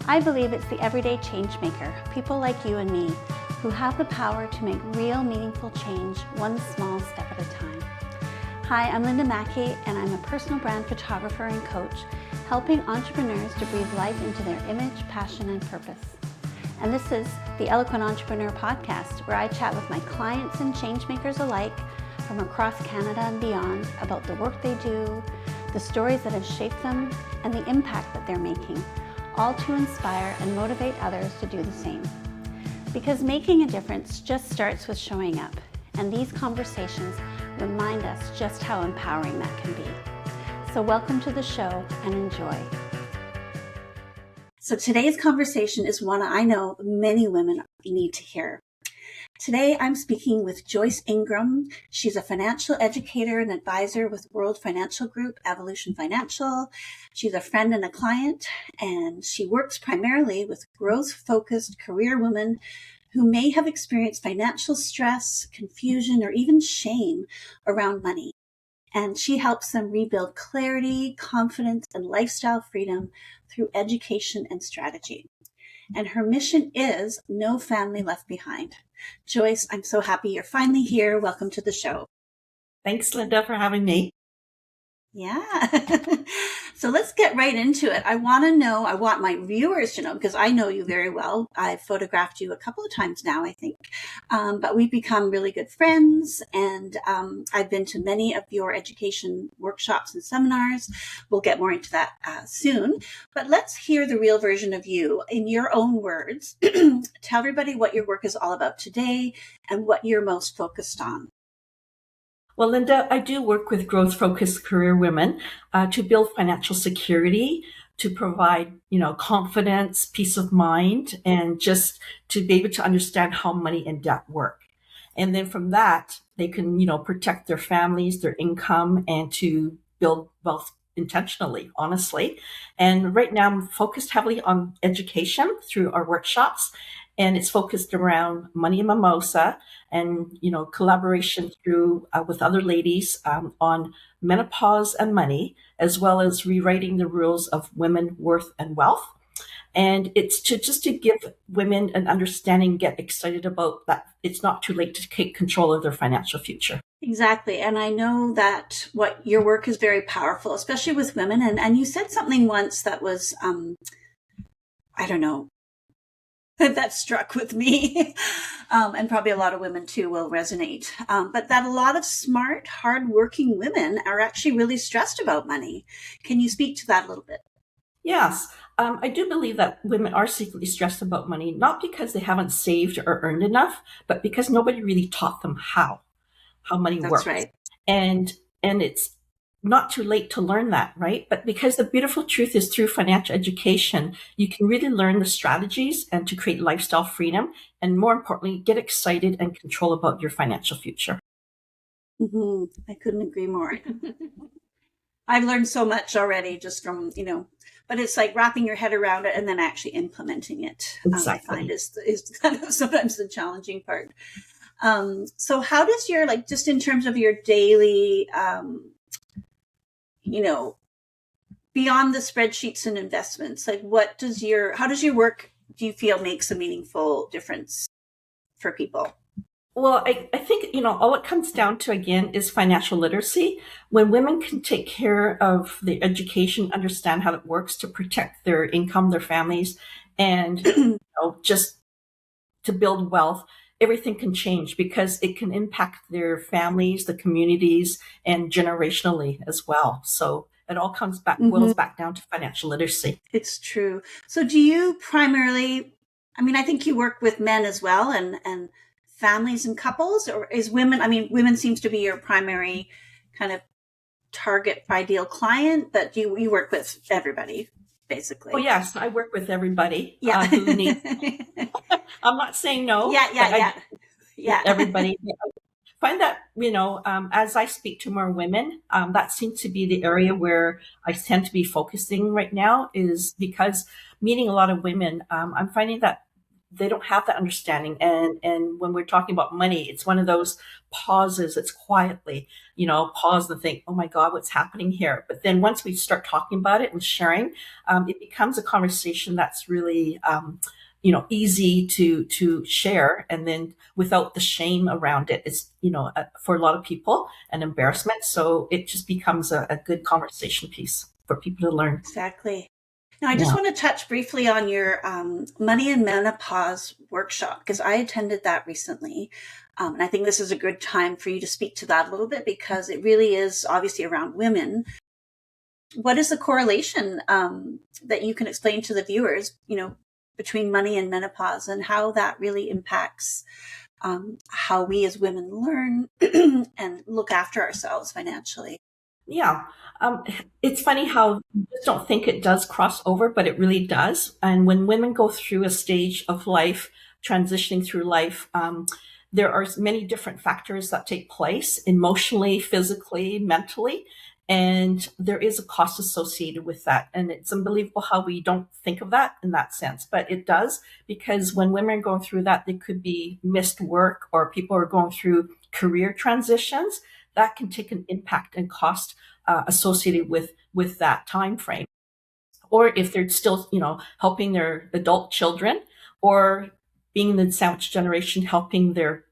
I believe it's the everyday change maker, people like you and me, who have the power to make real meaningful change one small step at a time. Hi, I'm Linda Mackie, and I'm a personal brand photographer and coach, helping entrepreneurs to breathe life into their image, passion, and purpose. And this is the Eloquent Entrepreneur Podcast, where I chat with my clients and changemakers alike from across Canada and beyond about the work they do, the stories that have shaped them, and the impact that they're making, all to inspire and motivate others to do the same. Because making a difference just starts with showing up, and these conversations remind us just how empowering that can be. So welcome to the show and enjoy. So today's conversation is one I know many women need to hear. Today, I'm speaking with Joyce Ingram. She's a financial educator and advisor with World Financial Group, Evolution Financial. She's a friend and a client, and she works primarily with growth-focused career women who may have experienced financial stress, confusion, or even shame around money. And she helps them rebuild clarity, confidence, and lifestyle freedom through education and strategy. And her mission is no family left behind. Joyce, I'm so happy you're finally here. Welcome to the show. Thanks, Linda, for having me. Yeah. So let's get right into it. I want my viewers to know, because I know you very well. I've photographed you a couple of times now, I think. But we've become really good friends, and I've been to many of your education workshops and seminars. We'll get more into that soon. But let's hear the real version of you in your own words. Tell everybody what your work is all about today and what you're most focused on. Well, Linda, I do work with growth-focused career women to build financial security, to provide, confidence, peace of mind, and just to be able to understand how money and debt work. And then from that, they can, protect their families, their income, and to build wealth intentionally, honestly. And right now, I'm focused heavily on education through our workshops. And it's focused around money and mimosa and, collaboration through with other ladies on menopause and money, as well as rewriting the rules of women, worth, and wealth. And it's to give women an understanding, get excited about that it's not too late to take control of their financial future. Exactly. And I know that what your work is very powerful, especially with women. And you said something once that was, that struck with me, and probably a lot of women too will resonate, but that a lot of smart, hardworking women are actually really stressed about money. Can you speak to that a little bit? Yes, I do believe that women are secretly stressed about money, not because they haven't saved or earned enough, but because nobody really taught them how money works. That's right. And it's not too late to learn that, right? But because the beautiful truth is through financial education, you can really learn the strategies and to create lifestyle freedom. And more importantly, get excited and control about your financial future. Mm-hmm. I couldn't agree more. I've learned so much already just from, but it's like wrapping your head around it and then actually implementing it. Exactly. I find is kind of sometimes the challenging part. So how does your, just in terms of your daily, beyond the spreadsheets and investments, how does your work, do you feel, makes a meaningful difference for people? Well, I think, all it comes down to, again, is financial literacy. When women can take care of the education, understand how it works to protect their income, their families, and just to build wealth, everything can change because it can impact their families, the communities, and generationally as well. So it all comes back, boils back down to financial literacy. It's true. So do you primarily, I think you work with men as well and families and couples, or is women seems to be your primary kind of target ideal client, but you work with everybody, basically? Oh, yes, I work with everybody. Yeah. Who needs. I'm not saying no. Yeah. Everybody. I find that, as I speak to more women, that seems to be the area where I tend to be focusing right now, is because meeting a lot of women, I'm finding that they don't have that understanding. And when we're talking about money, it's one of those pauses. It's quietly, pause and think, oh my God, what's happening here? But then once we start talking about it and sharing, it becomes a conversation that's really, easy to share, and then without the shame around it. It's, for a lot of people, an embarrassment. So it just becomes a good conversation piece for people to learn. Exactly. Now, I just Yeah. want to touch briefly on your money and menopause workshop, because I attended that recently. And I think this is a good time for you to speak to that a little bit, because it really is obviously around women. What is the correlation that you can explain to the viewers, between money and menopause, and how that really impacts how we as women learn and look after ourselves financially? Yeah. It's funny how you just don't think it does cross over, but it really does. And when women go through a stage of life, transitioning through life, there are many different factors that take place emotionally, physically, mentally. And there is a cost associated with that. And it's unbelievable how we don't think of that in that sense, but it does, because when women are going through that, they could be missed work, or people are going through career transitions that can take an impact and cost associated with that time frame. Or if they're still, helping their adult children, or being the sandwich generation, helping their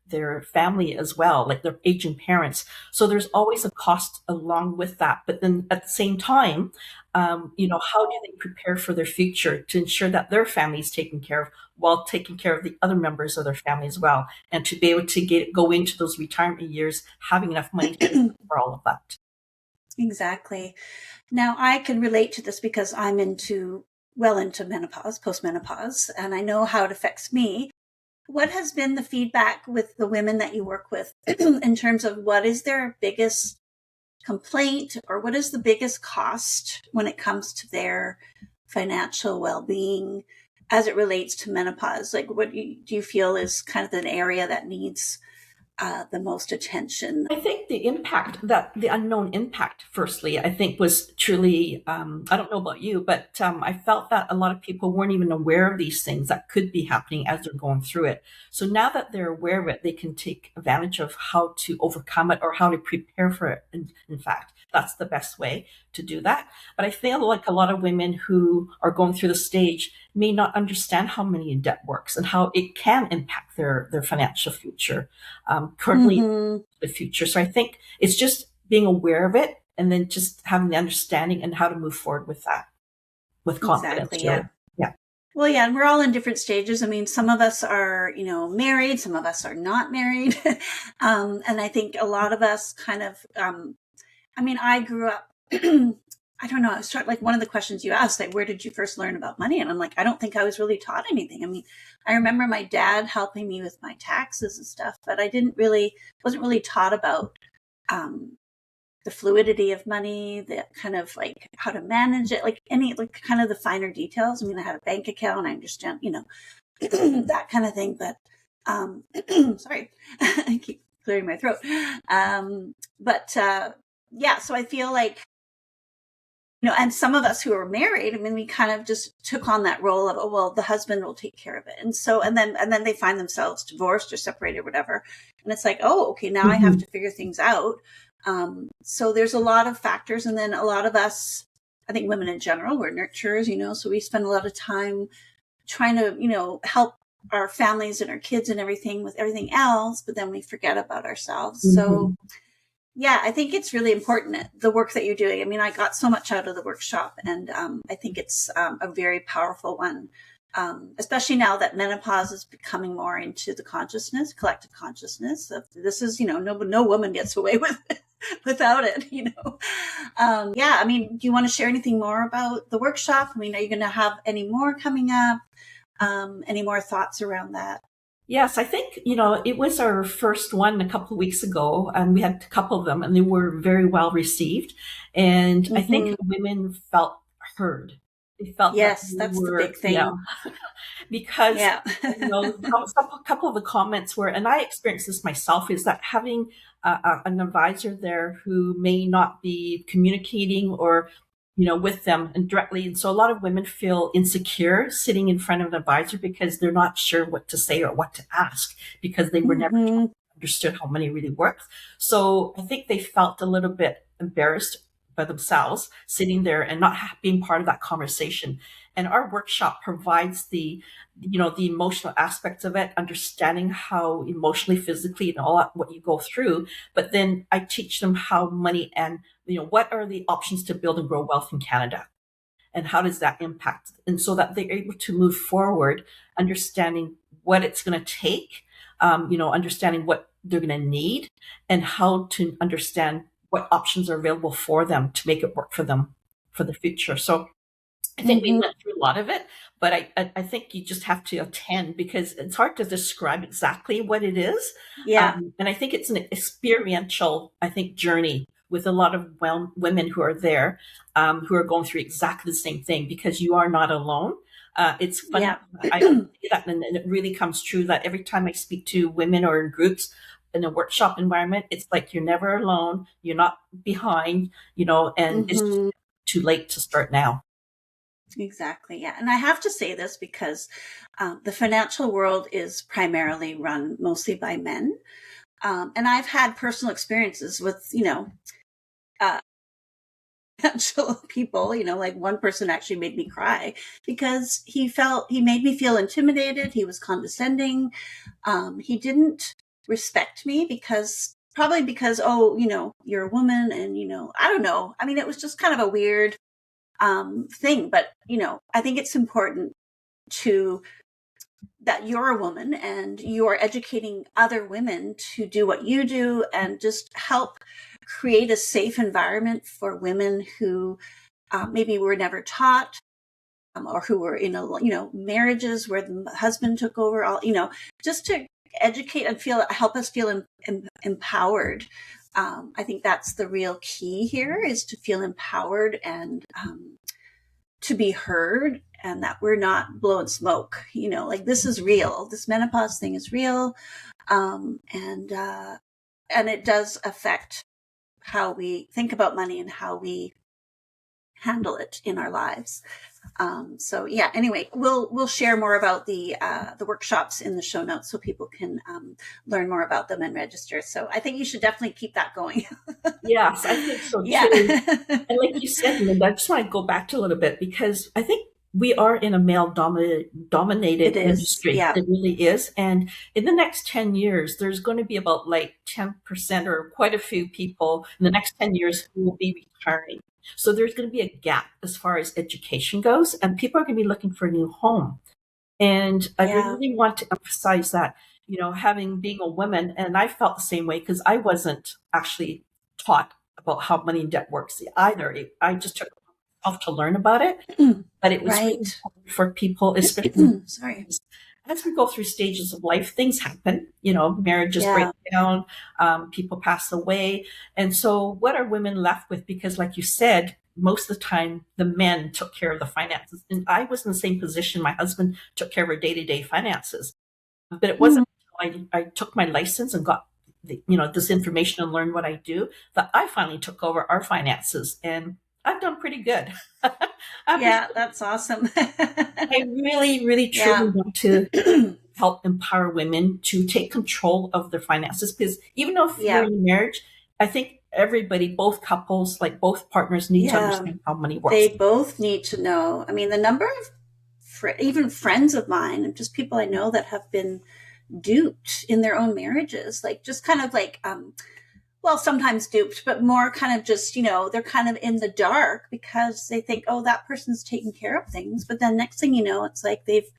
family as well, like their aging parents. So there's always a cost along with that. But then at the same time, how do they prepare for their future to ensure that their family is taken care of while taking care of the other members of their family as well, and to be able to go into those retirement years having enough money for all of that. Exactly. Now, I can relate to this because I'm well into menopause, postmenopause, and I know how it affects me. What has been the feedback with the women that you work with in terms of what is their biggest complaint, or what is the biggest cost when it comes to their financial well-being as it relates to menopause? Like, what do you feel is kind of an area that needs the most attention? I think the unknown impact, firstly, I think was truly, I don't know about you, but I felt that a lot of people weren't even aware of these things that could be happening as they're going through it. So now that they're aware of it, they can take advantage of how to overcome it, or how to prepare for it. In fact, that's the best way to do that. But I feel like a lot of women who are going through the stage may not understand how money in debt works and how it can impact their financial future. Currently, Mm-hmm. the future. So I think it's just being aware of it, and then just having the understanding and how to move forward with that with confidence, Exactly. really. Yeah. Yeah. Well, yeah, and we're all in different stages. I mean, some of us are, married, some of us are not married. And I think a lot of us kind of, I grew up, I don't know, I was like one of the questions you asked, like, where did you first learn about money? And I'm like, I don't think I was really taught anything. I mean, I remember my dad helping me with my taxes and stuff, but I wasn't really taught about, the fluidity of money, the kind of like how to manage it, like kind of the finer details. I mean, I had a bank account, I understand, that kind of thing, but sorry, I keep clearing my throat. But yeah, so I feel like, and some of us who are married, I mean, we kind of just took on that role of, oh, well, the husband will take care of it. And so, and then they find themselves divorced or separated or whatever. And it's like, oh, okay, now I have to figure things out. So there's a lot of factors. And then a lot of us, I think women in general, we're nurturers, so we spend a lot of time trying to, help our families and our kids and everything with everything else, but then we forget about ourselves. So yeah, I think it's really important, the work that you're doing. I mean, I got so much out of the workshop, and I think it's a very powerful one, especially now that menopause is becoming more into the consciousness, collective consciousness. This is, no woman gets away with it without it, Yeah, I mean, do you want to share anything more about the workshop? I mean, are you going to have any more coming up? Any more thoughts around that? Yes, I think, it was our first one a couple of weeks ago, and we had a couple of them, and they were very well received. And I think women felt heard. They felt that Yes, we that's the were, big thing. because, Yeah. a couple of the comments were, and I experienced this myself, is that having an advisor there who may not be communicating, or with them and directly. And so a lot of women feel insecure sitting in front of an advisor because they're not sure what to say or what to ask because they were never Mm-hmm. understood how money really works. So I think they felt a little bit embarrassed by themselves sitting there and not being part of that conversation. And our workshop provides the emotional aspects of it, understanding how emotionally, physically, and all that, what you go through. But then I teach them how money and, what are the options to build and grow wealth in Canada, and how does that impact, and so that they're able to move forward, understanding what it's going to take, understanding what they're going to need, and how to understand what options are available for them to make it work for them for the future. So I think we Mm-hmm. went through a lot of it, but I think you just have to attend because it's hard to describe exactly what it is. Yeah. And I think it's an experiential, I think, journey with a lot of women who are there, who are going through exactly the same thing because you are not alone. It's funny. Yeah. I say that, and it really comes true that every time I speak to women or in groups in a workshop environment, it's like you're never alone. You're not behind, and it's just Mm-hmm. too late to start now. Exactly. Yeah. And I have to say this because the financial world is primarily run mostly by men. And I've had personal experiences with, uh, financial people, like one person actually made me cry because he made me feel intimidated. He was condescending. He didn't respect me probably because, oh, you're a woman and, I don't know. I mean, it was just kind of a weird thing. But, I think it's important to that you're a woman and you're educating other women to do what you do and just help create a safe environment for women who maybe were never taught or who were in marriages where the husband took over all, just to educate and help us feel empowered. I think that's the real key here, is to feel empowered and to be heard, and that we're not blowing smoke, like this is real. This menopause thing is real. And it does affect how we think about money and how we handle it in our lives. So yeah, anyway, we'll share more about the workshops in the show notes so people can learn more about them and register. So I think you should definitely keep that going. Yes, I think so Yeah. too. And like you said, Linda, I just want to go back to a little bit because I think we are in a male dominated It is. industry. Yeah. It really is. And in the next 10 years, there's going to be about like 10% or quite a few people in the next 10 years who will be retiring. So there's going to be a gap as far as education goes, and people are going to be looking for a new home. And I Yeah. really want to emphasize that, being a woman, and I felt the same way because I wasn't actually taught about how money and debt works either. I just took myself to learn about it, but it was really Right. important for people, especially Sorry. as we go through stages of life, things happen, marriages break Yeah. down, people pass away. And so what are women left with? Because like you said, most of the time the men took care of the finances. And I was in the same position. My husband took care of our day-to-day finances. But it wasn't until I took my license and got this information and learned what I do that I finally took over our finances. And I've done pretty good. I'm just Yeah, that's awesome. I really, really, truly Yeah. want to help empower women to take control of their finances. Because even if you're Yeah. in a marriage, I think everybody, both couples, like both partners, need to Yeah. understand how money works. They both need to know. I mean, the number of even friends of mine and just people I know that have been duped in their own marriages, like just kind of like, well, sometimes duped, but more kind of just, they're kind of in the dark because they think, oh, that person's taking care of things. But then next thing you know, it's like they've,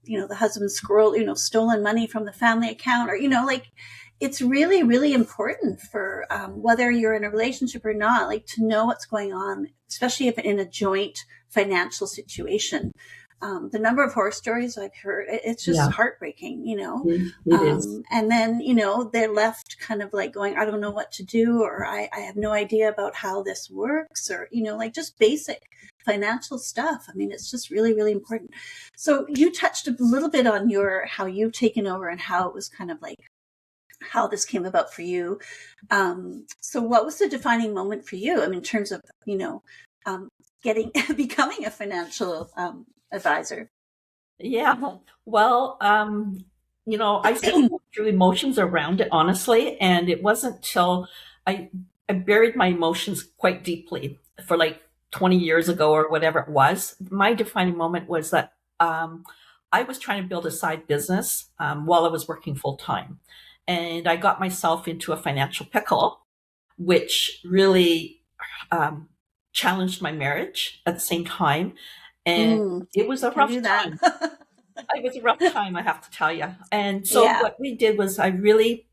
the husband stolen money from the family account, or, like it's really, really important for whether you're in a relationship or not, like to know what's going on, especially if in a joint financial situation. The number of horror stories I've heard, it's just Yeah, heartbreaking, it is. And then, they're left kind of like going, I don't know what to do, or I have no idea about how this works, or, like just basic financial stuff. I mean, it's just really, really important. So you touched a little bit on how you've taken over and how it was kind of like how this came about for you. So what was the defining moment for you? I mean, in terms of, um, becoming a financial advisor? Yeah. Well, I still go through emotions around it, honestly. And it wasn't till I, I buried my emotions quite deeply for like 20 years ago or whatever it was. My defining moment was that I was trying to build a side business while I was working full time. And I got myself into a financial pickle, which really um, challenged my marriage at the same time. And it was I a can rough do that. time. It was a rough time, I have to tell you. And so Yeah. what we did was I really,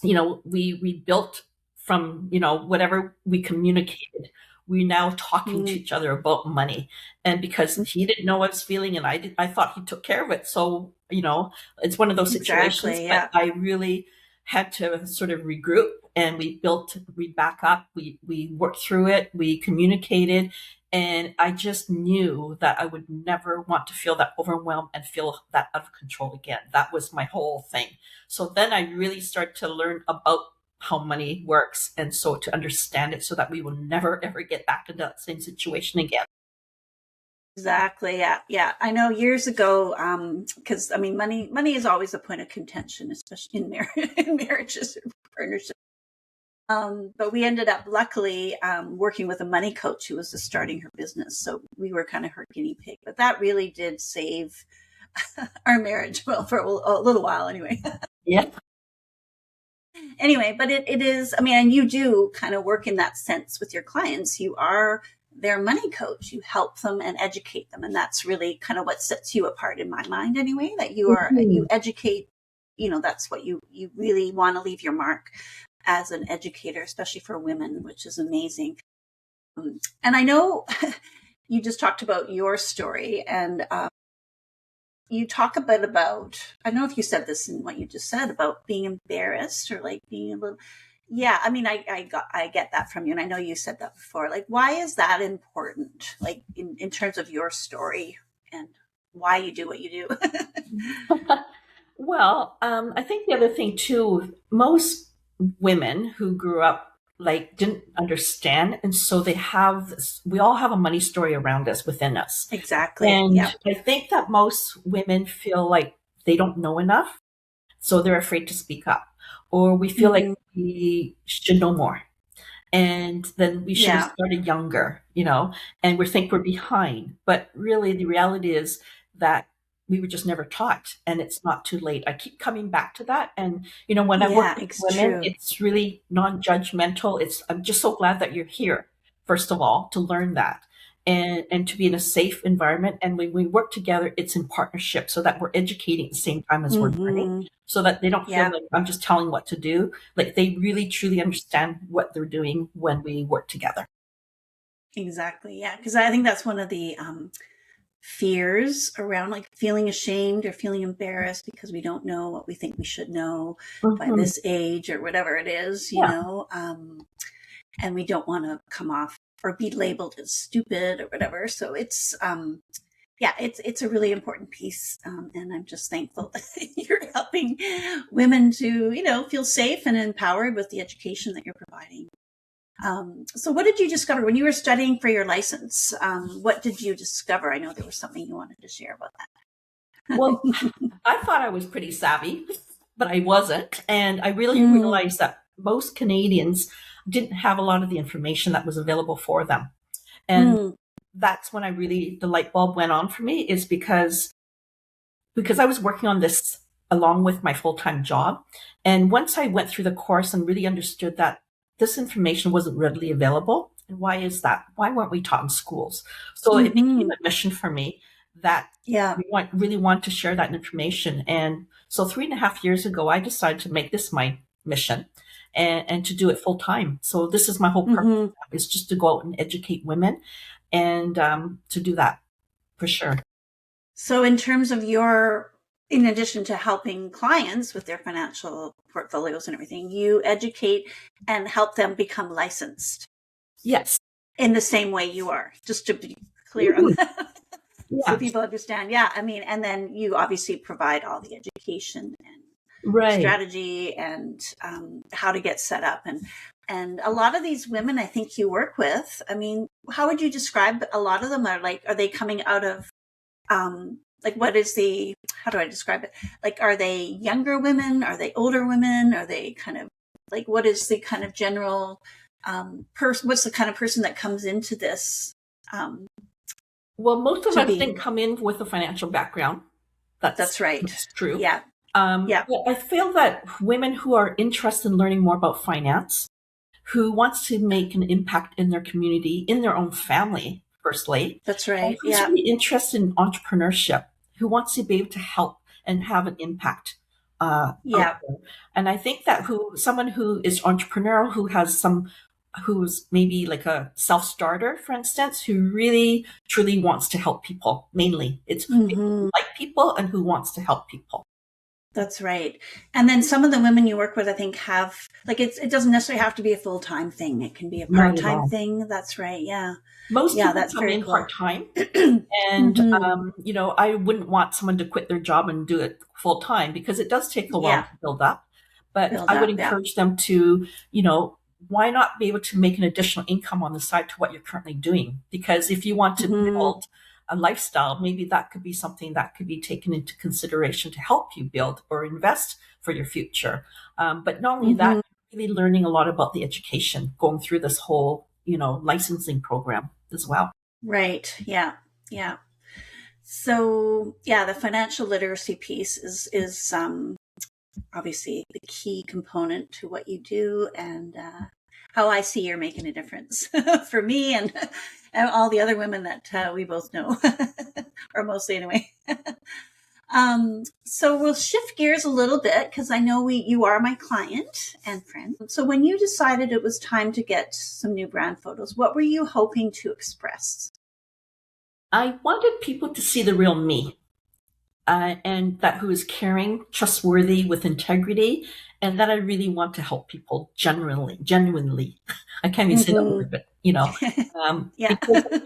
we built from, whatever we communicated. We're now talking to Mm, each other about money. And because he didn't know what I was feeling and I thought he took care of it. So, it's one of those situations, exactly. but Yeah. I really had to sort of regroup and we back up, we worked through it, we communicated, and I just knew that I would never want to feel that overwhelmed and feel that out of control again. That was my whole thing. So then I really started to learn about how money works and so to understand it so that we will never ever get back into that same situation again. Exactly. Yeah. Yeah. I know years ago, because I mean, money is always a point of contention, especially in in marriages or partnerships. But we ended up luckily working with a money coach who was just starting her business. So we were kind of her guinea pig, but that really did save our marriage. Well, for a little while anyway. Yeah. Anyway, but it is, I mean, and you do kind of work in that sense with your clients. You are their money coach. You help them and educate them. And that's really kind of what sets you apart in my mind anyway, that you Mhm. educate, that's what you really want to leave your mark as an educator, especially for women, which is amazing. And I know you just talked about your story and you talk a bit about, I don't know if you said this in what you just said about being embarrassed or like being a little, yeah, I mean, I get that from you. And I know you said that before. Like, why is that important? Like in terms of your story and why you do what you do? Well, I think the other thing too, most women who grew up like didn't understand, and so we all have a money story around us within us. Exactly. And Yeah. I think that most women feel like they don't know enough, so they're afraid to speak up, or we feel like Hmm. we should know more. And then we should have Yeah. started younger, and we think we're behind. But really, the reality is that we were just never taught, and it's not too late. I keep coming back to that. And, when I work Yeah. with It's women, true. it's really non judgmental. I'm just so glad that you're here, first of all, to learn that. And to be in a safe environment. And when we work together, it's in partnership so that we're educating at the same time as we're learning, Hmm. so that they don't feel Yeah. like I'm just telling what to do. Like they really truly understand what they're doing when we work together. Exactly. Yeah. Because I think that's one of the fears around like feeling ashamed or feeling embarrassed because we don't know what we think we should know by Hmm. this age or whatever it is, Yeah. and we don't want to come off or be labeled as stupid or whatever. So it's, yeah, it's a really important piece. And I'm just thankful that you're helping women to, feel safe and empowered with the education that you're providing. So what did you discover when you were studying for your license? What did you discover? I know there was something you wanted to share about Well, that. I thought I was pretty savvy, but I wasn't. And I really Mm, realized that most Canadians didn't have a lot of the information that was available for them. And mm, that's when the light bulb went on for me, is because I was working on this along with my full-time job. And once I went through the course and really understood that this information wasn't readily available, and why is that? Why weren't we taught in schools? So it became mm-hmm. a mission for me that Yeah. really want to share that information. And so 3.5 years ago, I decided to make this my mission and to do it full time. So this is my whole purpose, Mm-hmm. is just to go out and educate women and to do that for sure. So in terms of in addition to helping clients with their financial portfolios and everything, you educate and help them become licensed Yes. in the same way you are, just to be clear on Mhm. that. So Yeah. people understand. Yeah. I mean, and then you obviously provide all the education and Right. strategy and how to get set up. And And a lot of these women I think you work with, I mean, how would you describe, a lot of them are they coming out of, what is how do I describe it? Like, are they younger women? Are they older women? Are they kind of what is the kind of general person? What's the kind of person that comes into this? Well, most of us didn't come in with a financial background. That's right. That's true. Yeah. But I feel that women who are interested in learning more about finance, who wants to make an impact in their community, in their own family, firstly. That's right. Who's really interested in entrepreneurship, who wants to be able to help and have an impact. And I think that someone who is entrepreneurial, who's maybe like a self-starter, for instance, who really truly wants to help people. Mainly, it's people who like people and who wants to help people. That's right. And then some of the women you work with, I think, have it doesn't necessarily have to be a full-time thing. It can be a part-time thing. That's right. Yeah. Most people come in part-time. And, I wouldn't want someone to quit their job and do it full-time because it does take a while to build up. But I would encourage them to, why not be able to make an additional income on the side to what you're currently doing? Because if you want to build a lifestyle, maybe that could be something that could be taken into consideration to help you build or invest for your future. But not only that, really learning a lot about the education, going through this whole, licensing program as well. Right. Yeah. Yeah. So the financial literacy piece is obviously the key component to what you do, and how I see you're making a difference for me and all the other women that we both know, or mostly anyway. So we'll shift gears a little bit because I know you are my client and friend. So when you decided it was time to get some new brand photos, what were you hoping to express? I wanted people to see the real me, and that who is caring, trustworthy, with integrity, and that I really want to help people genuinely. I can't even say that word, but because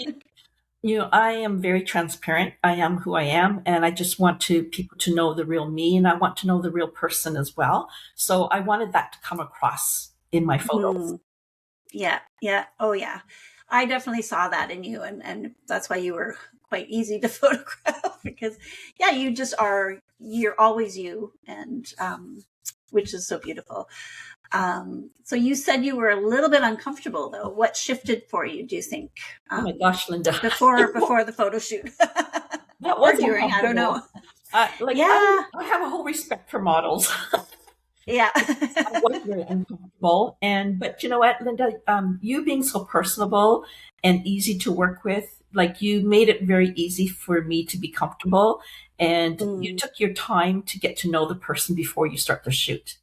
I am very transparent. I am who I am, and I just want people to know the real me, and I want to know the real person as well. So I wanted that to come across in my photos. Yeah. Oh yeah. I definitely saw that in you, and that's why you were quite easy to photograph because you're always you, and which is so beautiful. So you said you were a little bit uncomfortable though. What shifted for you, do you think? Oh my gosh, Linda. Before the photo shoot. That was during, I don't know. I have a whole respect for models. Yeah. I was very uncomfortable. But you know what, Linda, you being so personable and easy to work with, you made it very easy for me to be comfortable. And you took your time to get to know the person before you start the shoot.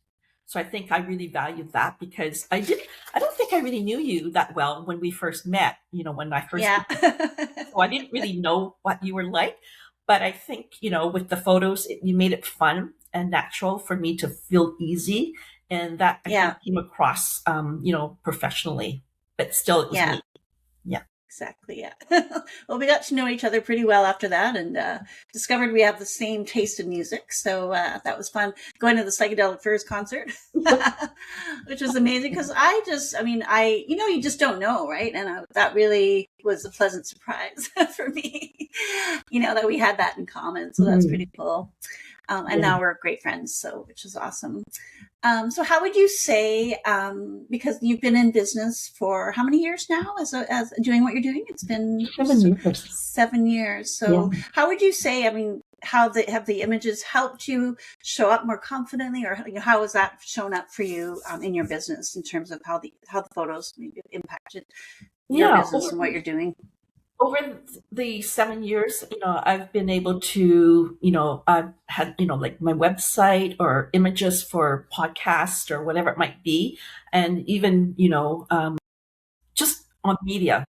So I think I really valued that because I don't think I really knew you that well when we first met, when I first met. So I didn't really know what you were like. But I think, with the photos, you made it fun and natural for me to feel easy. And that came across, professionally, but still it was me. Yeah. Exactly. Yeah. Well, we got to know each other pretty well after that, and discovered we have the same taste in music. So that was fun going to the Psychedelic Furs concert, which was amazing because you just don't know, right? And that really was a pleasant surprise for me, that we had that in common. So that's pretty cool. And now we're great friends, which is awesome. So how would you say, because you've been in business for how many years now as doing what you're doing? It's been 7 years. 7 years. So how would you say, how have the images helped you show up more confidently, or how has that shown up for you in your business in terms of how the photos maybe impacted your business and what you're doing? Over the 7 years, I've been able to, I've had, my website or images for podcasts or whatever it might be. And even, just on media.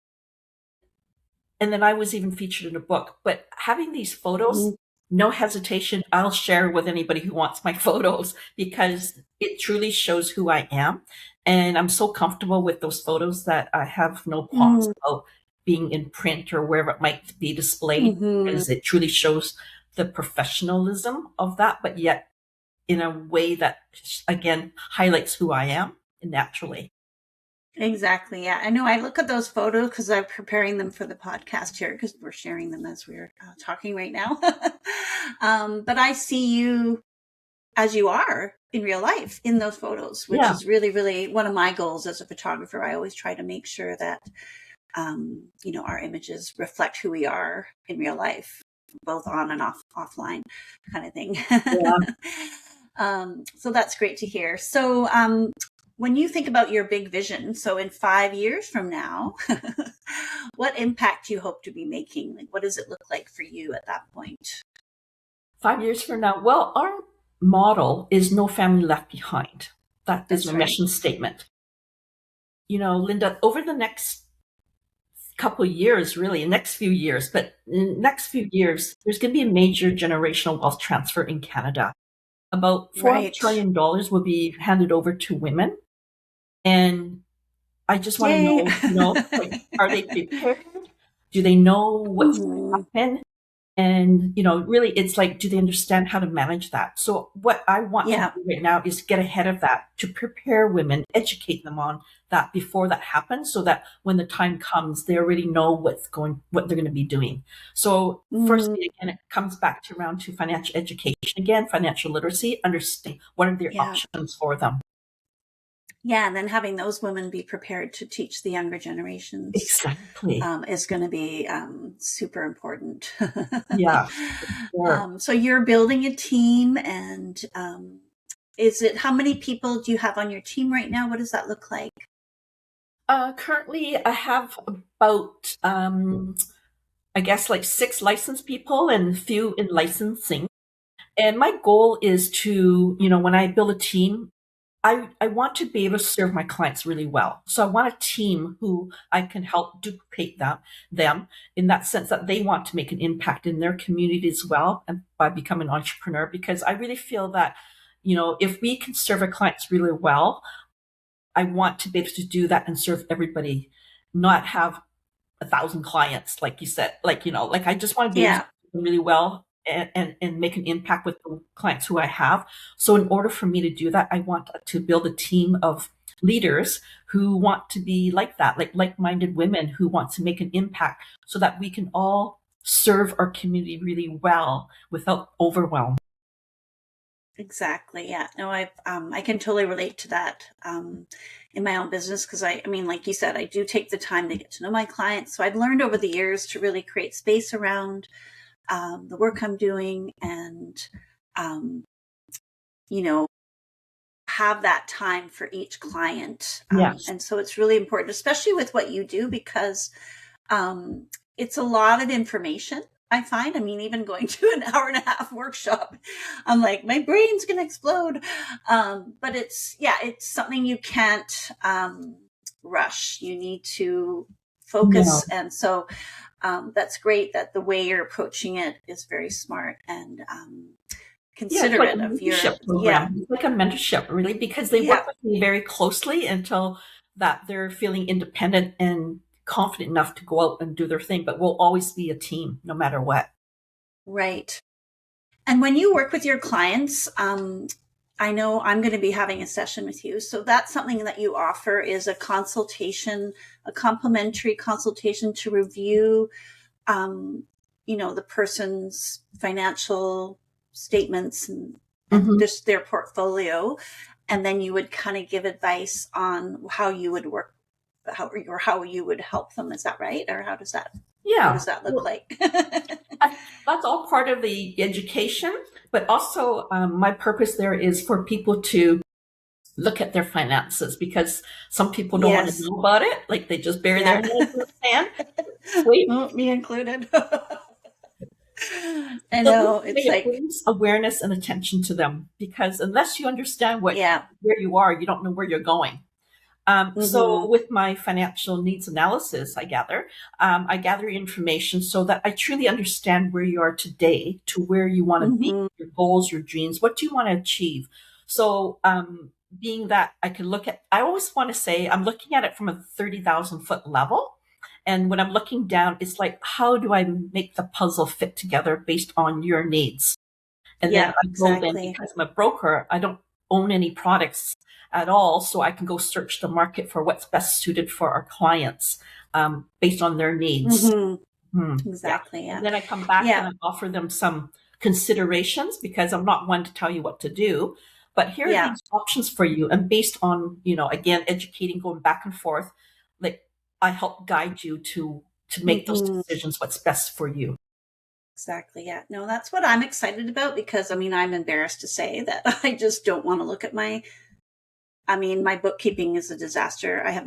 And then I was even featured in a book. But having these photos, no hesitation, I'll share with anybody who wants my photos because it truly shows who I am. And I'm so comfortable with those photos that I have no qualms about being in print or wherever it might be displayed, because it truly shows the professionalism of that, but yet in a way that, again, highlights who I am naturally. Exactly. Yeah. I know. I look at those photos because I'm preparing them for the podcast here because we're sharing them as we're talking right now. But I see you as you are in real life in those photos, which Yeah. is really, really one of my goals as a photographer. I always try to make sure that, our images reflect who we are in real life, both on and offline kind of thing. Yeah. So that's great to hear. So, when you think about your big vision, so in 5 years from now, what impact do you hope to be making? Like, what does it look like for you at that point? 5 years from now, well, our model is no family left behind. That is That's my right. mission statement. Linda, over the next couple of years, really, next few years, but in the next few years, there's going to be a major generational wealth transfer in Canada. About $4 Right. trillion will be handed over to women. And I just want to Yay. know, like, are they prepared? Do they know what's going Mhm. to happen? And, really, it's like, do they understand how to manage that? So what I want to Yeah. do right now is get ahead of that, to prepare women, educate them on that before that happens, so that when the time comes, they already know what they're going to be doing. So Mm, firstly, again, it comes back to around to financial education, again, financial literacy, understand what are their yeah. options for them. Yeah. And then having those women be prepared to teach the younger generations Exactly. is going to be super important. Yeah. Sure. So you're building a team, and how many people do you have on your team right now? What does that look like? Currently, I have about I guess like 6 licensed people and a few in licensing. And my goal is to, when I build a team, I want to be able to serve my clients really well. So I want a team who I can help duplicate them in that sense, that they want to make an impact in their community as well, and by becoming an entrepreneur, because I really feel that, if we can serve our clients really well, I want to be able to do that and serve everybody, not have 1,000 clients, like you said, like I just want to be able to Yeah. do them really well, and make an impact with the clients who I have. So in order for me to do that, I want to build a team of leaders who want to be like that, like-minded women who want to make an impact, so that we can all serve our community really well without overwhelm. Exactly. Yeah. No, I can totally relate to that in my own business because I mean, like you said, I do take the time to get to know my clients. So I've learned over the years to really create space around the work I'm doing, and um, you know, have that time for each client. Yes. And so it's really important, especially with what you do, because um, it's a lot of information. I find, I mean, even going to an hour and a half workshop, I'm like, my brain's going to explode. But it's something you can't rush. You need to No. focus. And so that's great that the way you're approaching it is very smart and Yeah, it's like a considerate of your, mentorship yeah, program. It's like a mentorship, really, because they yeah. work with me very closely until that they're feeling independent and confident enough to go out and do their thing. But we'll always be a team, no matter what. Right. And when you work with your clients, I know I'm going to be having a session with you. So that's something that you offer is a consultation, a complimentary consultation to review, um, the person's financial statements and Hmm. just their portfolio. And then you would kind of give advice on how you would work, how you would help them. Is that right? Or what Yeah. does that look Well, like? that's all part of the education, but also my purpose there is for people to look at their finances, because some people don't want to Yes. know about it. Like, they just bury their Yeah. head in the sand. Wait. Me included. I The least know. way It's it like, brings awareness and attention to them, because unless you understand yeah. where you are, you don't know where you're going. So Hmm. with my financial needs analysis, I gather information so that I truly understand where you are today to where you want to be, Hmm. your goals, your dreams, what do you want to achieve? So, being that I always want to say, I'm looking at it from a 30,000-foot level. And when I'm looking down, it's like, how do I make the puzzle fit together based on your needs? And then Yeah, I go then, exactly. because I'm a broker, I don't own any products at all, so I can go search the market for what's best suited for our clients based on their needs. Yeah. Exactly. Yeah. And then I come back and Yeah. I offer them some considerations, because I'm not one to tell you what to do, but here are Yeah. these options for you. And based on, again, educating, going back and forth, like I help guide you to make those decisions, what's best for you. Exactly. Yeah. No, that's what I'm excited about, because I'm embarrassed to say that I just don't want to look at my bookkeeping is a disaster. I have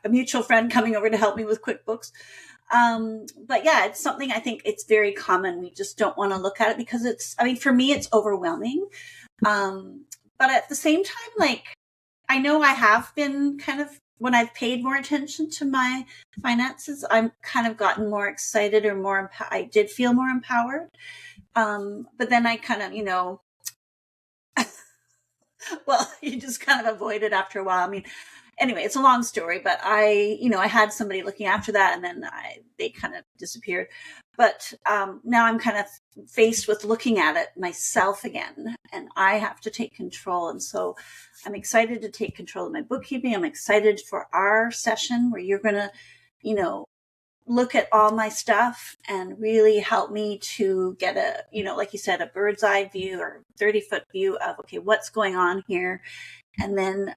a mutual friend coming over to help me with QuickBooks. But yeah, it's something I think it's very common. We just don't want to look at it because for me, it's overwhelming. But at the same time, like, I know I have been kind of, when I've paid more attention to my finances, I'm kind of gotten more excited or I did feel more empowered. But then I kind of, well, you just kind of avoid it after a while. Anyway, it's a long story, but I had somebody looking after that, and then they kind of disappeared. But now I'm kind of faced with looking at it myself again, and I have to take control. And so I'm excited to take control of my bookkeeping. I'm excited for our session where you're going to, look at all my stuff and really help me to get like you said, a bird's eye view or 30-foot view of, okay, what's going on here. And then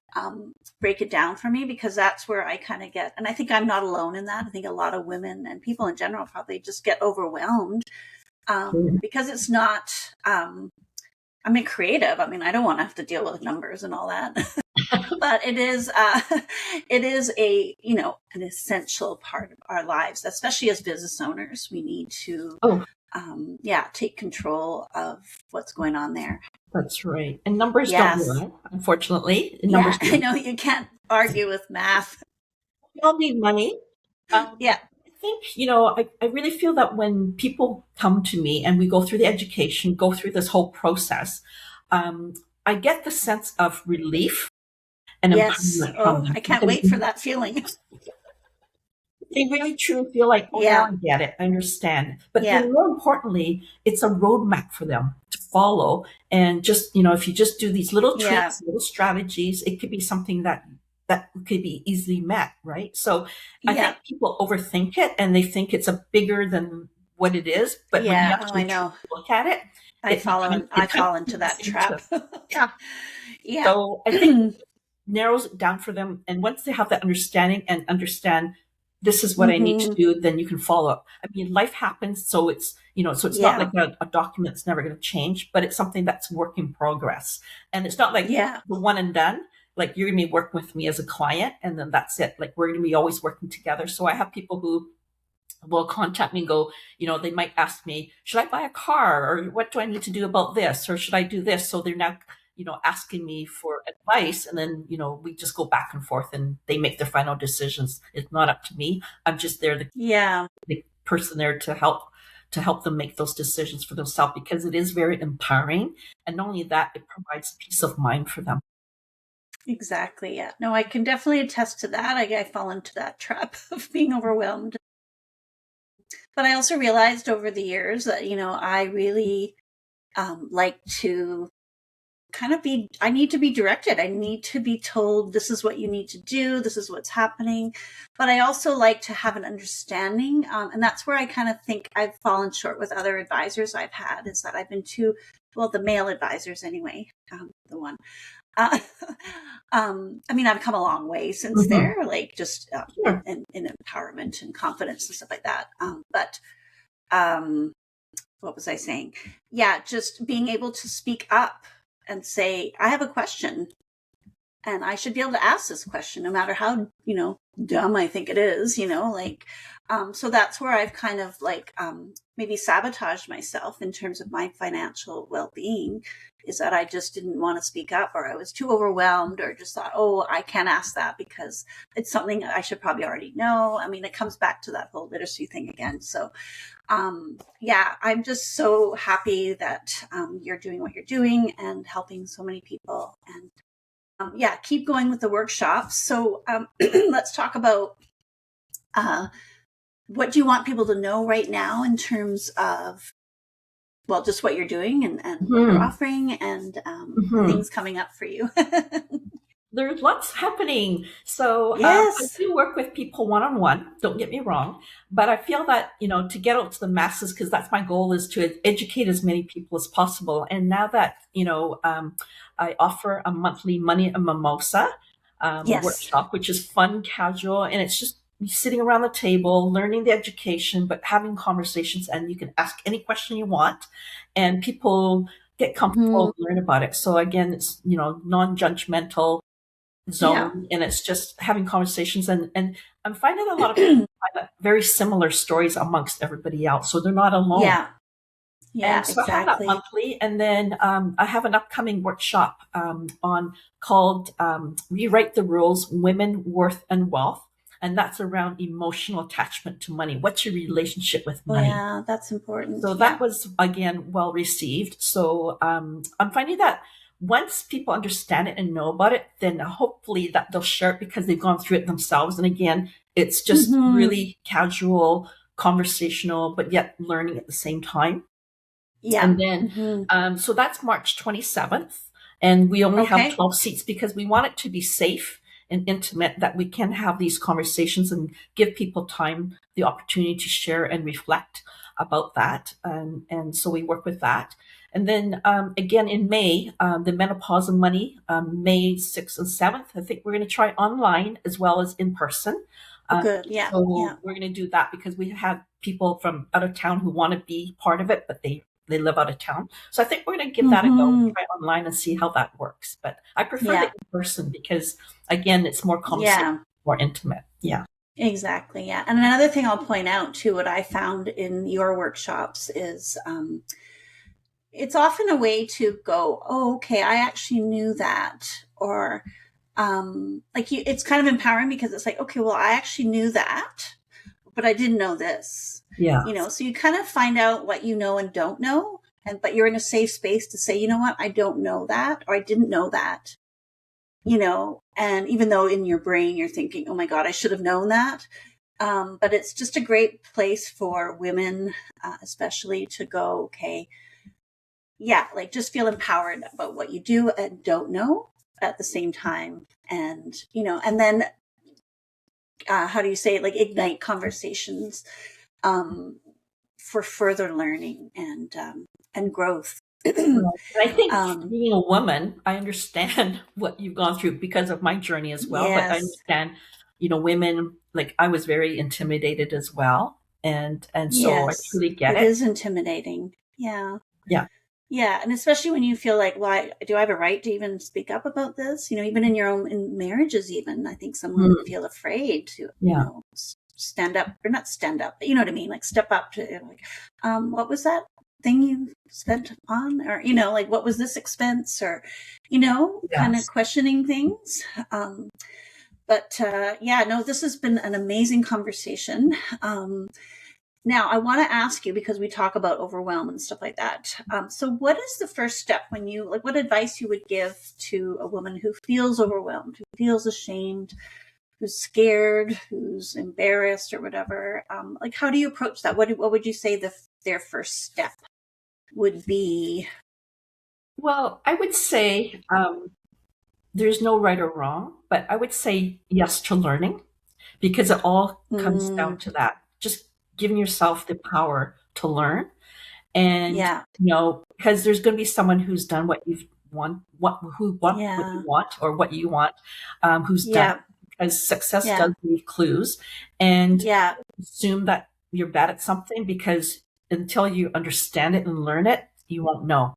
break it down for me, because that's where I kind of get, and I think I'm not alone in that. I think a lot of women and people in general probably just get overwhelmed because it's not, creative. I don't want to have to deal with numbers and all that. But it is an essential part of our lives, especially as business owners. We need to, take control of what's going on there. That's right. And numbers Yes. don't lie, unfortunately. Yeah, I know you can't argue with math. We all need money. Yeah. I think, I really feel that when people come to me and we go through the education, go through this whole process, I get the sense of relief and empowerment from them. I can't wait for that feeling. They really truly feel like, now I get it, I understand. But then more importantly, it's a roadmap for them to follow. And just, if you just do these little tricks, little strategies, it could be something that could be easily met, right? So I think people overthink it and they think it's a bigger than what it is. But when you actually look at it, I fall into that trap. Yeah. So I think it narrows it down for them. And once they have that understanding and understand this is what I need to do, then you can follow up. Life happens. So it's, so it's not like a document that's never going to change, but it's something that's work in progress. And it's not like the one and done. Like, you're going to be working with me as a client and then that's it. Like, we're going to be always working together. So I have people who will contact me and go, they might ask me, should I buy a car, or what do I need to do about this? Or should I do this? So they're now, asking me for advice. And then, we just go back and forth and they make their final decisions. It's not up to me. I'm just there, the person there to help them make those decisions for themselves, because it is very empowering. And not only that, it provides peace of mind for them. Exactly. Yeah. No, I can definitely attest to that. I fall into that trap of being overwhelmed. But I also realized over the years that, I really like to kind of I need to be directed. I need to be told, this is what you need to do. This is what's happening. But I also like to have an understanding. And that's where I kind of think I've fallen short with other advisors I've had, is that I've been the male advisors anyway, the one. I've come a long way since there, like just in empowerment and confidence and stuff like that. But what was I saying? Yeah, just being able to speak up and say, I have a question and I should be able to ask this question no matter how, dumb I think it is, so that's where I've kind of maybe sabotaged myself in terms of my financial well-being, is that I just didn't want to speak up, or I was too overwhelmed, or just thought, I can't ask that because it's something I should probably already know. It comes back to that whole literacy thing again. So, I'm just so happy that you're doing what you're doing and helping so many people. And keep going with the workshops. So let's talk about what do you want people to know right now in terms of well, just what you're doing and what you're Mhm. offering and Mhm. things coming up for you. There's lots happening. So I Yes. do work with people one on one. Don't get me wrong, but I feel that to get out to the masses, because that's my goal, is to educate as many people as possible. And now that I offer a monthly money and mimosa Yes. workshop, which is fun, casual, and it's just sitting around the table, learning the education, but having conversations, and you can ask any question you want, and people get Hmm. comfortable and learn about it. So again, it's non-judgmental Yeah. zone, and it's just having conversations, and I'm finding a lot of people have very similar stories amongst everybody else, so they're not alone. Yeah. Yeah, And so I have that exactly. monthly, and then I have an upcoming workshop on called Rewrite the Rules: Women, Worth, and Wealth, and that's around emotional attachment to money. What's your relationship with Oh, money? yeah, that's important. So Yeah. that was again well received. So I'm finding that once people understand it and know about it, then hopefully that they'll share it because they've gone through it themselves. And again, it's just Hmm. really casual, conversational, but yet learning at the same time. Yeah. And then, Hmm. so that's March 27th. And we only have Okay. 12 seats because we want it to be safe and intimate, that we can have these conversations and give people time, the opportunity to share and reflect about that. And so we work with that. And then again in May, the Menopause and Money, May 6th and 7th, I think we're going to try online as well as in person. Oh, Uh, good. Yeah. so Yeah. we're going to do that because we have people from out of town who want to be part of it, but they live out of town. So I think we're going to give that a go, Hmm. try online and see how that works. But I prefer the Yeah. in person because, again, it's more conversation, Yeah. more intimate. Yeah. Exactly. Yeah. And another thing I'll point out too, what I found in your workshops is it's often a way to go, oh, okay, I actually knew that. Or like it's kind of empowering because it's like, okay, well, I actually knew that, but I didn't know this. Yeah. So you kind of find out what you know and don't know. But you're in a safe space to say, you know what, I don't know that, or I didn't know that. And even though in your brain you're thinking, oh my God, I should have known that. But it's just a great place for women, especially to go, okay, yeah, like just feel empowered about what you do and don't know at the same time. And then, how do you say it? Like ignite conversations, um, for further learning and growth. Right. And I think um, being a woman, I understand what you've gone through because of my journey as well. But I yes, understand, women, like I was very intimidated as well. And so I yes, truly get it it. is intimidating. Yeah. Yeah. Yeah, and especially when you feel like, why do I have a right to even speak up about this? Even in your own in marriages, even I think some women Mm, feel afraid to, yeah. stand up or not stand up, but you know what I mean, like step up to like, what was that thing you spent on, or like what was this expense, or kind of Yes. questioning things. But yeah, no, this has been an amazing conversation. Now, I want to ask you, because we talk about overwhelm and stuff like that. So, what is the first step when what advice you would give to a woman who feels overwhelmed, who feels ashamed, who's scared, who's embarrassed, or whatever? Like, how do you approach that? What would you say their first step would be? Well, I would say there's no right or wrong, but I would say yes to learning because it all comes down Mm, to that. Just giving yourself the power to learn. And, yeah, because there's going to be someone who's done what you've want, what you yeah, want or what you want, who's done yeah, it, because success yeah, does leave clues, and yeah, assume that you're bad at something because until you understand it and learn it, you won't know.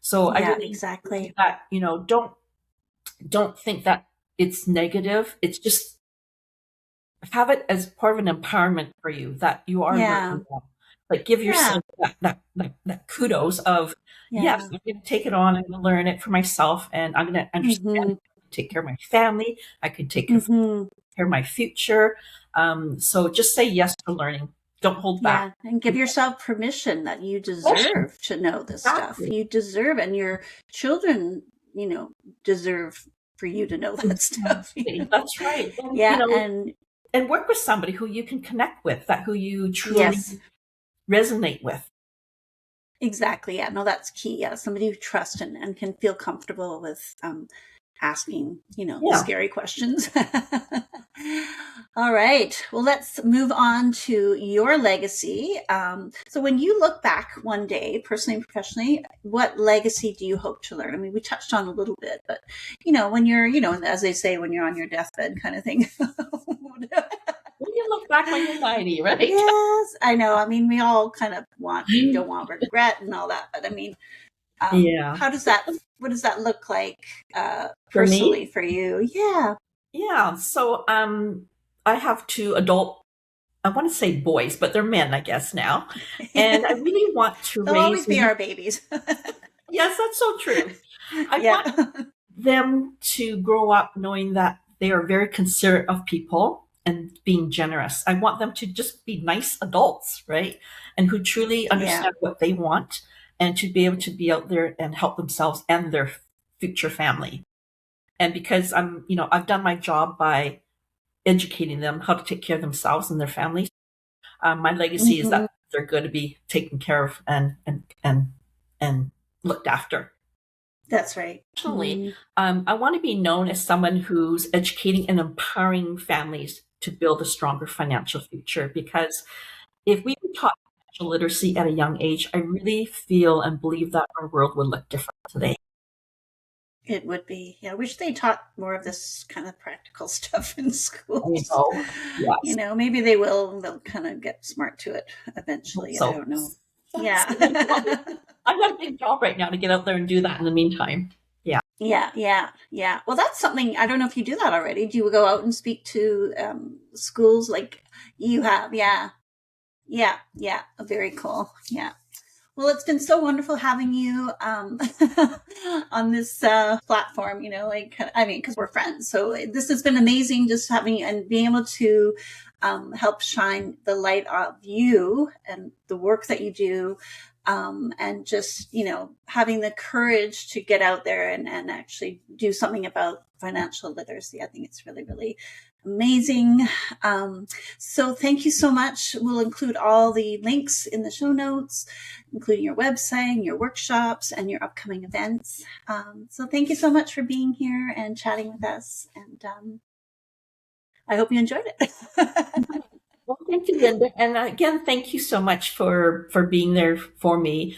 So I yeah, really believe exactly. that, don't think that it's negative. It's just have it as part of an empowerment for you that you are Yeah, learning well. Like give yeah, yourself that kudos of, yes, yeah. I'm going to take it on. I'm going to learn it for myself, and I'm going to understand. Mm-hmm. Take care of my family. I can take Mm-hmm. care of my future. So just say yes to learning. Don't hold back. Yeah, and give yourself permission that you Question. deserve to know this stuff. Exactly. You deserve, and your children, deserve for you to know that stuff. Exactly. That's right. And, Yeah, and and work with somebody who you can connect with, that who you truly yes, resonate with. Exactly. Yeah. No, that's key. Yeah. Somebody you trust and can feel comfortable with asking, the Yeah. scary questions. All right. Well, let's move on to your legacy. So when you look back one day, personally and professionally, what legacy do you hope to learn? I mean, we touched on a little bit, but when you're, as they say, when you're on your deathbed kind of thing. When you look back when you're 90, right? Yes, I know. I mean, we all kind of don't want regret and all that, but I mean, Yeah. what does that look like For me? personally for you? Yeah. Yeah. So I have two adult, I want to say boys, but they're men, I guess now. And I really want to They'll raise always be them. our babies. Yes, that's so true. I Yeah. want them to grow up knowing that they are very considerate of people and being generous. I want them to just be nice adults, right? And who truly Yeah. understand what they want and to be able to be out there and help themselves and their future family. And because I've done my job by educating them how to take care of themselves and their families. My legacy is Hmm. that they're going to be taken care of and looked after. That's right. Personally, I want to be known as someone who's educating and empowering families to build a stronger financial future. Because if we were taught financial literacy at a young age, I really feel and believe that our world would look different today. It would be. Yeah, I wish they taught more of this kind of practical stuff in You schools. know, yes, Maybe they will. They'll kind of get smart to it hope eventually. I so. don't know. So then, well, Yeah. I've got a big job right now to get out there and do that in the meantime. Yeah. Yeah, yeah, yeah. Well, that's something, I don't know if you do that already. Do you go out and speak to schools like you have? Yeah, yeah, yeah. Very cool. Yeah. Well, it's been so wonderful having you on this platform, I mean, because we're friends. So this has been amazing just having you and being able to help shine the light of you and the work that you do. And just, having the courage to get out there and actually do something about financial literacy. I think it's really, really amazing. So thank you so much. We'll include all the links in the show notes, including your website, your workshops, and your upcoming events. So thank you so much for being here and chatting with us. And I hope you enjoyed it. Well, thank you, Linda. And again, thank you so much for being there for me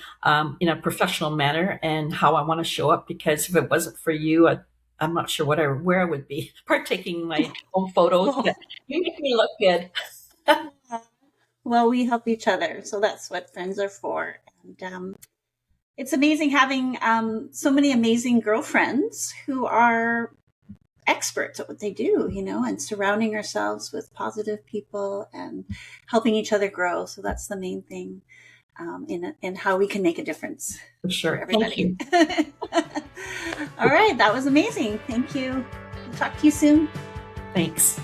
in a professional manner and how I want to show up. Because if it wasn't for you, I'm not sure where I would be partaking in my own photos. But you make me look good. Well, we help each other. So that's what friends are for. And it's amazing having so many amazing girlfriends who are experts at what they do, and surrounding ourselves with positive people and helping each other grow. So that's the main thing in how we can make a difference For for sure. Thank everybody. you. All right. That was amazing. Thank you. I'll talk to you soon. Thanks.